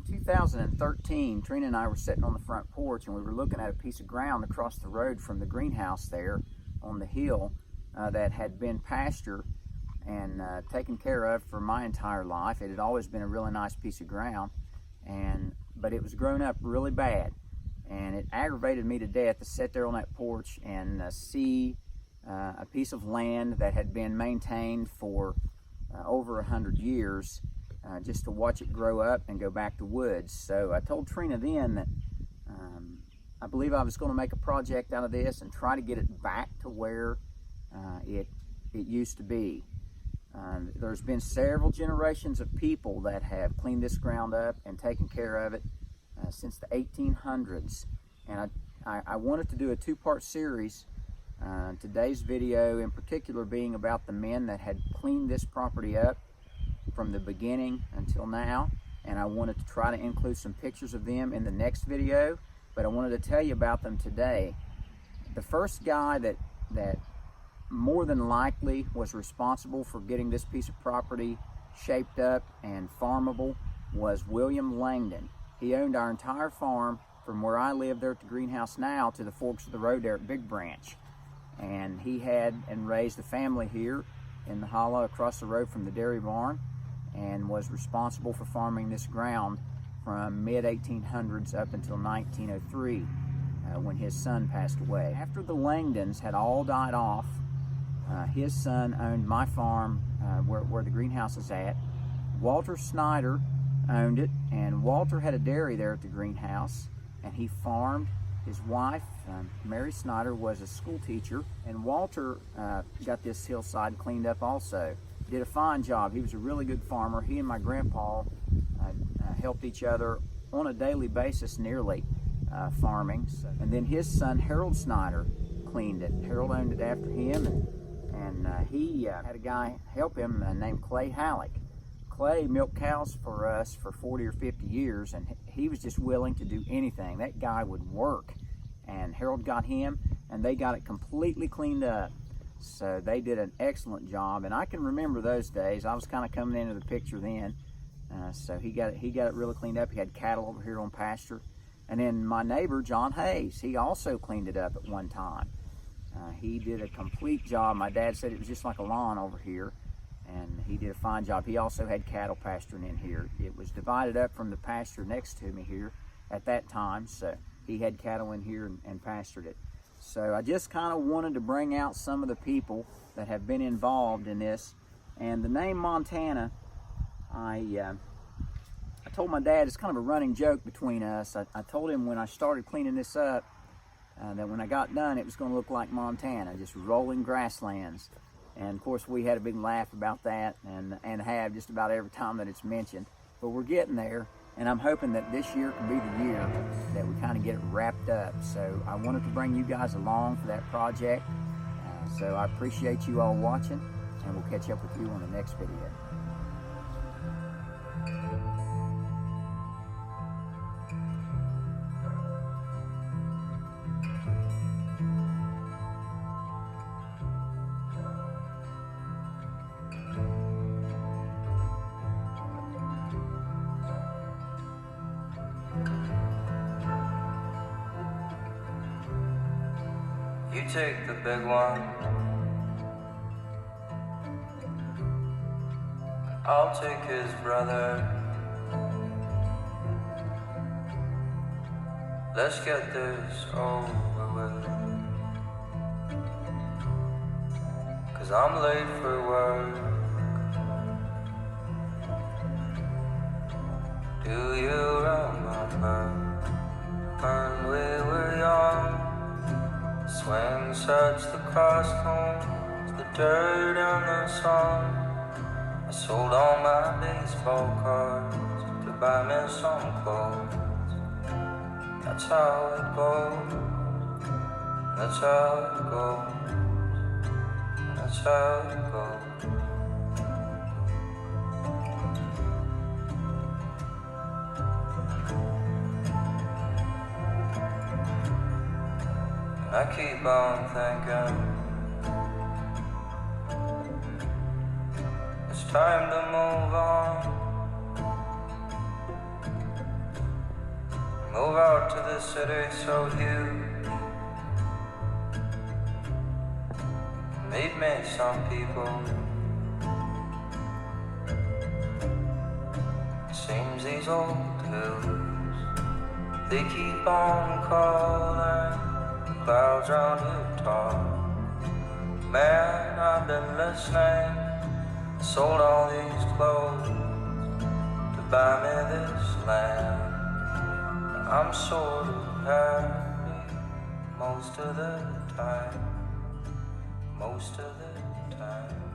2013, Trina and I were sitting on the front porch and we were looking at a piece of ground across the road from the greenhouse there on the hill that had been pasture and taken care of for my entire life. It had always been a really nice piece of ground, but it was grown up really bad, and it aggravated me to death to sit there on that porch and see a piece of land that had been maintained for over 100 years, just to watch it grow up and go back to woods. So I told Trina then that I believe I was going to make a project out of this and try to get it back to where it used to be. There's been several generations of people that have cleaned this ground up and taken care of it since the 1800s. And I wanted to do a two-part series. Today's video in particular being about the men that had cleaned this property up from the beginning until now. And I wanted to try to include some pictures of them in the next video, but I wanted to tell you about them today. The first guy that more than likely was responsible for getting this piece of property shaped up and farmable was William Langdon. He owned our entire farm from where I live there at the greenhouse now to the forks of the road there at Big Branch. And he had and raised a family here in the hollow across the road from the dairy barn, and was responsible for farming this ground from mid-1800s up until 1903 when his son passed away. After the Langdons had all died off, his son owned my farm where the greenhouse is at. Walter Snyder owned it, and Walter had a dairy there at the greenhouse, and he farmed. His wife, Mary Snyder, was a school teacher, and Walter got this hillside cleaned up also. Did a fine job. He was a really good farmer. He and my grandpa helped each other on a daily basis nearly farming. And then his son, Harold Snyder, cleaned it. Harold owned it after him, and he had a guy help him named Clay Halleck. Clay milked cows for us for 40 or 50 years, and he was just willing to do anything. That guy would work, and Harold got him, and they got it completely cleaned up. So they did an excellent job, and I can remember those days. I was kind of coming into the picture then. So he got it really cleaned up. He had cattle over here on pasture. And then my neighbor, John Hayes, he also cleaned it up at one time. He did a complete job. My dad said it was just like a lawn over here, and he did a fine job. He also had cattle pasturing in here. It was divided up from the pasture next to me here at that time, so he had cattle in here and pastured it. So I just kind of wanted to bring out some of the people that have been involved in this. And the name Montana, I told my dad, it's kind of a running joke between us. I told him when I started cleaning this up that when I got done it was going to look like Montana, just rolling grasslands. And of course we had a big laugh about that, and have just about every time that it's mentioned. But we're getting there, and I'm hoping that this year can be the year that we kind of get it wrapped up. So I wanted to bring you guys along for that project. So I appreciate you all watching, and we'll catch up with you on the next video. You take the big one, I'll take his brother. Let's get this over with, 'cause I'm late for work. Do you remember when we were young? Swing sets, the costumes, the dirt and the sun. I sold all my baseball cards to buy me some clothes. That's how it goes. That's how it goes. That's how it goes. I keep on thinking it's time to move on. Move out to the city so huge. Meet me some people. Seems these old hills, they keep on calling. Clouds round here talk. Man, I've been listening. Sold all these clothes to buy me this land. I'm sort of happy most of the time. Most of the time.